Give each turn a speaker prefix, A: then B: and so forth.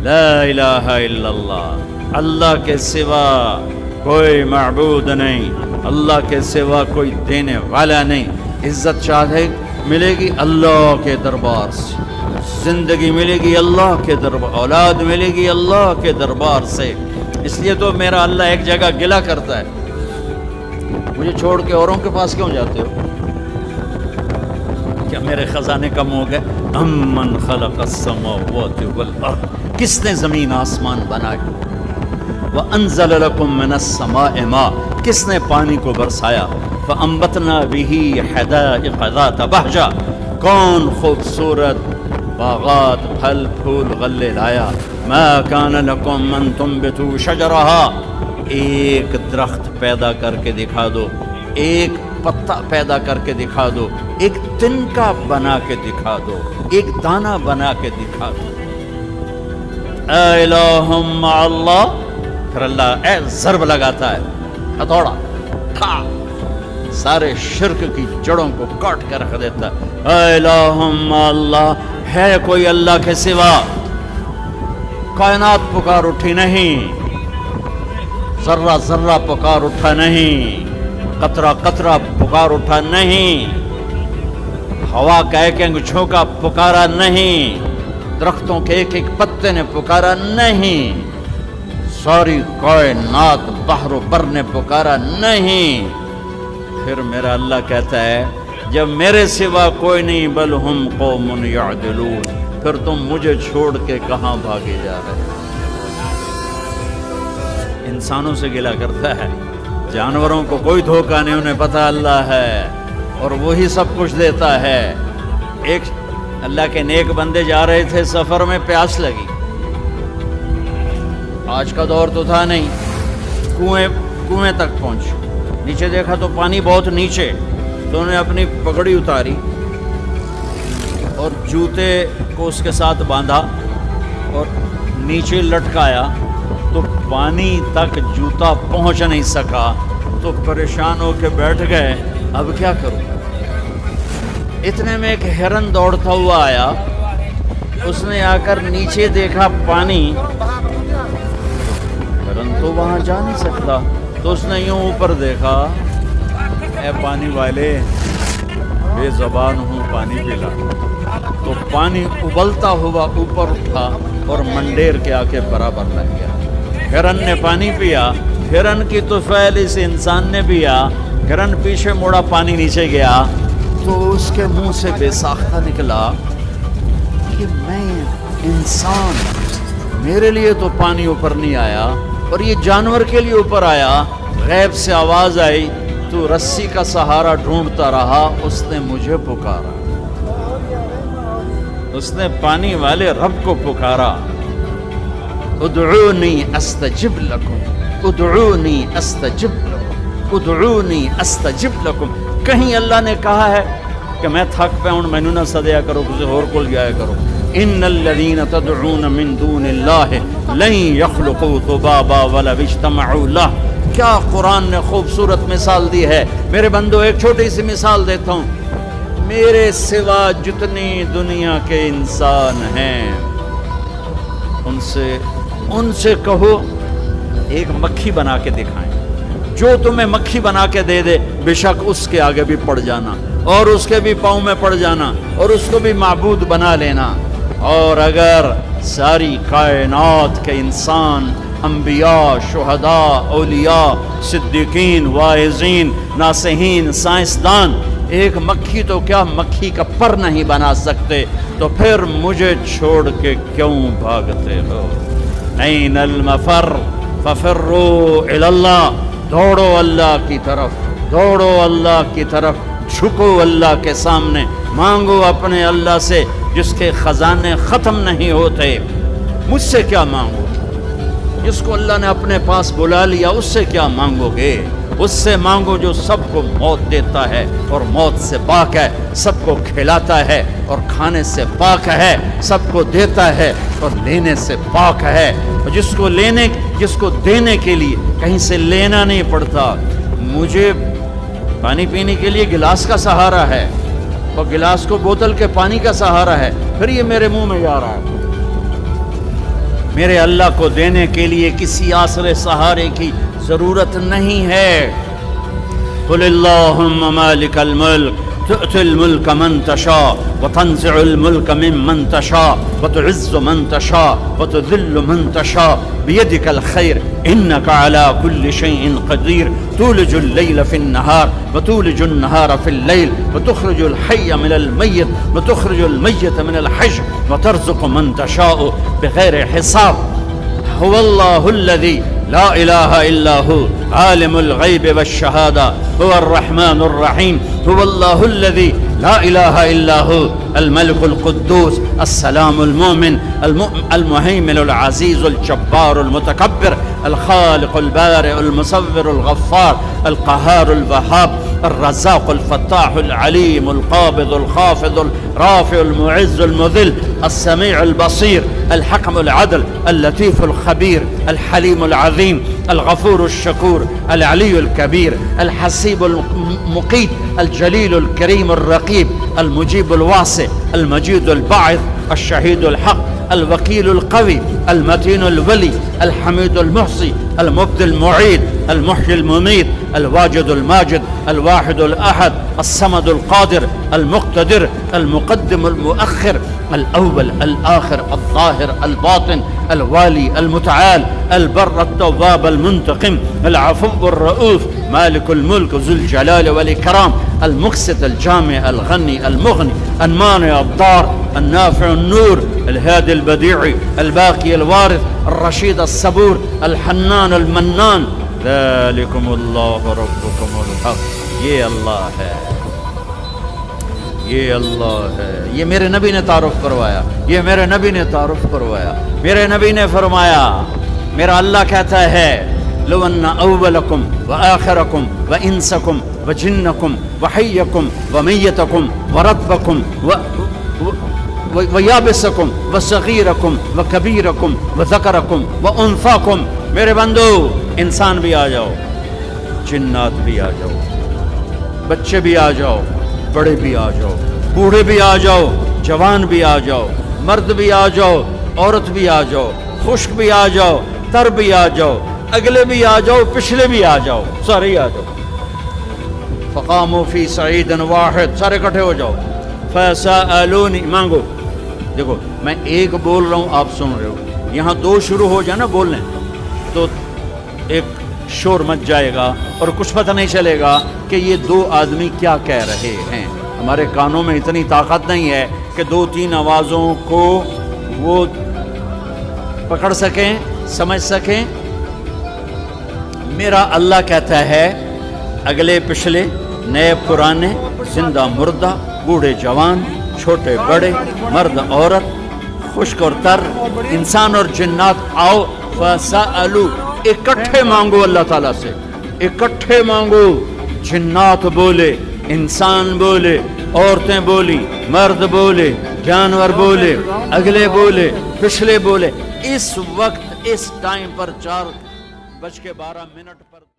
A: لا الہ الا اللہ، اللہ کے سوا کوئی معبود نہیں، اللہ کے سوا کوئی دینے والا نہیں۔ عزت چاہے ملے گی اللہ کے دربار سے، زندگی ملے گی اللہ کے دربار، اولاد ملے گی اللہ کے دربار سے۔ اس لیے تو میرا اللہ ایک جگہ گلہ کرتا ہے، مجھے چھوڑ کے اوروں کے پاس کیوں جاتے ہو؟ کیا میرے خزانے کم ہو گئے؟ امن خلق السماوات والارض، کس نے زمین آسمان بنائے؟ وانزل لکم من السماء ماء، کس نے پانی کو برسایا؟ فانبتنا به حدائق ذات بہجہ، کون خوبصورت باغات پھل پھول غلے لایا؟ ما کان لکم ان تنبتوا شجرها، ایک درخت پیدا کر کے دکھا دو، ایک پتا پیدا کر کے دکھا دو، ایک تنکا بنا کے دکھا دو، ایک دانہ بنا کے دکھا دو۔ اے الہ مع اللہ، پھر اللہ اے ضرب لگاتا ہے، ہتھوڑا کھا، سارے شرک کی جڑوں کو کاٹ کے رکھ دیتا ہے۔ اے الہ مع اللہ، ہے کوئی اللہ کے سوا؟ کائنات پکار اٹھی نہیں، ذرہ ذرہ پکار اٹھا نہیں، قطرہ قطرہ پکار اٹھا نہیں، ہوا کا ایک ایک جھونکا پکارا نہیں، درختوں کے ایک ایک پتے نے پکارا نہیں، ساری کائنات بحر و بر نے پکارا نہیں۔ پھر میرا اللہ کہتا ہے جب میرے سوا کوئی نہیں، بل ہم قوم یعدلون، پھر تم مجھے چھوڑ کے کہاں بھاگے جا رہے؟ انسانوں سے گلہ کرتا ہے، جانوروں کو کوئی دھوکہ نہیں، انہیں پتہ اللہ ہے اور وہی سب کچھ دیتا ہے۔ ایک اللہ کے نیک بندے جا رہے تھے سفر میں، پیاس لگی، آج کا دور تو تھا نہیں، کنویں تک پہنچے، نیچے دیکھا تو پانی بہت نیچے، تو انہوں نے اپنی پگڑی اتاری اور جوتے کو اس کے ساتھ باندھا اور نیچے لٹکایا، تو پانی تک جوتا پہنچ نہیں سکا، تو پریشان ہو کے بیٹھ گئے، اب کیا کروں؟ اتنے میں ایک ہرن دوڑتا ہوا آیا، اس نے آ کر نیچے دیکھا پانی، ہرن تو وہاں جا نہیں سکتا، تو اس نے یوں اوپر دیکھا، اے پانی والے بے زبان ہوں، پانی پلا۔ تو پانی ابلتا ہوا اوپر اٹھا اور منڈیر کے آ کے برابر لگ گیا۔ ہرن نے پانی پیا، ہرن کی طفیل اس انسان نے پیا، ہرن پیچھے مڑا، پانی نیچے گیا، تو اس کے منہ سے بے ساختہ نکلا کہ میں انسان، میرے لیے تو پانی اوپر نہیں آیا اور یہ جانور کے لیے اوپر آیا۔ غیب سے آواز آئی، تو رسی کا سہارا ڈھونڈتا رہا، اس نے مجھے پکارا، اس نے پانی والے رب کو پکارا۔ ادعونی استجب لکم، ادعونی استجب لکم، ادعونی استجب لکم۔ کہیں اللہ نے کہا ہے کہ میں تھک پہ ہوں، مینو نہ سدیا کرو، کسی اور کو جایا کرو۔ ان الذین تدعون من دون اللہ لن یخلقوا ذبابا ولو اجتمعوا لہ۔ کیا قرآن نے خوبصورت مثال دی ہے۔ میرے بندو ایک چھوٹی سی مثال دیتا ہوں، میرے سوا جتنی دنیا کے انسان ہیں ان سے کہو ایک مکھی بنا کے دکھائیں، جو تمہیں مکھی بنا کے دے دے بے شک اس کے آگے بھی پڑ جانا اور اس کے بھی پاؤں میں پڑ جانا اور اس کو بھی معبود بنا لینا۔ اور اگر ساری کائنات کے انسان، انبیاء، شہداء، اولیاء، صدیقین، واعظین، ناصحین، سائنسدان ایک مکھی تو کیا مکھی کا پر نہیں بنا سکتے، تو پھر مجھے چھوڑ کے کیوں بھاگتے ہو؟ این المفر ففروا الی اللہ، دوڑو اللہ کی طرف، دوڑو اللہ کی طرف، جھکو اللہ کے سامنے، مانگو اپنے اللہ سے جس کے خزانے ختم نہیں ہوتے۔ مجھ سے کیا مانگو؟ جس کو اللہ نے اپنے پاس بلا لیا اس سے کیا مانگو گے؟ اس سے مانگو جو سب کو موت دیتا ہے اور موت سے پاک ہے، سب کو کھلاتا ہے اور کھانے سے پاک ہے، سب کو دیتا ہے اور لینے سے پاک ہے، اور جس کو دینے کے لیے کہیں سے لینا نہیں پڑتا۔ مجھے پانی پینے کے لیے گلاس کا سہارا ہے اور گلاس کو بوتل کے پانی کا سہارا ہے، پھر یہ میرے منہ میں جا رہا ہے۔ میرے اللہ کو دینے کے لیے کسی آسرے سہارے کی ضرورت نہیں ہے۔ قل اللہم مالک الملک تؤتی الملک من تشاء وتنزع الملک ممن تشاء وتعز من تشاء وتذل من تشاء بيدك الخير إنك على كل شيء قدير تولج الليل في النهار وتولج النهار في الليل وتخرج الحي من الميت وتخرج الميت من الحي وترزق من تشاء بغير حساب هو الله الذي لا إله إلا هو عالم الغيب والشهادة هو الرحمن الرحيم هو الله الذي لا إله إلا هو الملك القدوس السلام المؤمن المهيمن العزيز الجبار المتكبر الخالق البارئ المصور الغفار القهار الوهاب الرزاق الفتاح العليم القابض الخافض الرافع المعز المذل السميع البصير الحكم العدل اللطيف الخبير الحليم العظيم الغفور الشكور العلي الكبير الحسيب المقيت الجليل الكريم الرقيب المجيب الواسع المجيد الباعث الشهيد الحق الوكيل القوي المتين الولي الحميد المحصي المبدي المعيد المحيي المميت الواجد الماجد الواحد الأحد الصمد القادر المقتدر المقدم المؤخر الأول الآخر الظاهر الباطن الوالي المتعال البر التواب المنتقم العفو الرؤوف مالك الملك ذو الجلال والإكرام المقسط الجامع الغني المغني المانع الضار النافع النور الهادي البديع الباقي الوارث الرشيد الصبور الحنان المنان ذلكم اللہ ربکم الحق یہ اللہ ہے، یہ اللہ ہے، یہ میرے نبی نے تعارف کروایا، یہ میرے نبی نے تعارف کروایا۔ میرے نبی نے فرمایا، میرا اللہ کہتا ہے لو ان اولکم وآخرکم وانسکم وجنکم وحیکم ومیتکم ورطبکم ویابسکم وصغیرکم وکبیرکم وذکرکم وانثاکم، میرے بندو انسان بھی آ جاؤ، جنات بھی آ جاؤ، بچے بھی آ جاؤ، بڑے بھی آ جاؤ، بوڑھے بھی آ جاؤ، جوان بھی آ جاؤ، مرد بھی آ جاؤ، عورت بھی آ جاؤ، خشک بھی آ جاؤ، تر بھی آ جاؤ، اگلے بھی آ جاؤ، پچھلے بھی آ جاؤ، سارے ہی آ جاؤ۔ فقاموا فی صعید واحد، سارے اکٹھے ہو جاؤ۔ فسألونی، مانگو۔ دیکھو میں ایک بول رہا ہوں، آپ سن رہے ہو، یہاں دو شروع ہو جائے نا بولنے تو ایک شور مچ جائے گا اور کچھ پتہ نہیں چلے گا کہ یہ دو آدمی کیا کہہ رہے ہیں۔ ہمارے کانوں میں اتنی طاقت نہیں ہے کہ دو تین آوازوں کو وہ پکڑ سکیں، سمجھ سکیں۔ میرا اللہ کہتا ہے اگلے پچھلے، نئے پرانے، زندہ مردہ، بوڑھے جوان، چھوٹے بڑے، مرد عورت، خشک اور تر، انسان اور جنات، آؤ فسألو، اکٹھے مانگو اللہ تعالیٰ سے، اکٹھے مانگو۔ جنات بولے، انسان بولے، عورتیں بولی، مرد بولے، جانور بولے، اگلے بولے، پچھلے بولے۔ اس وقت اس ٹائم پر 4:12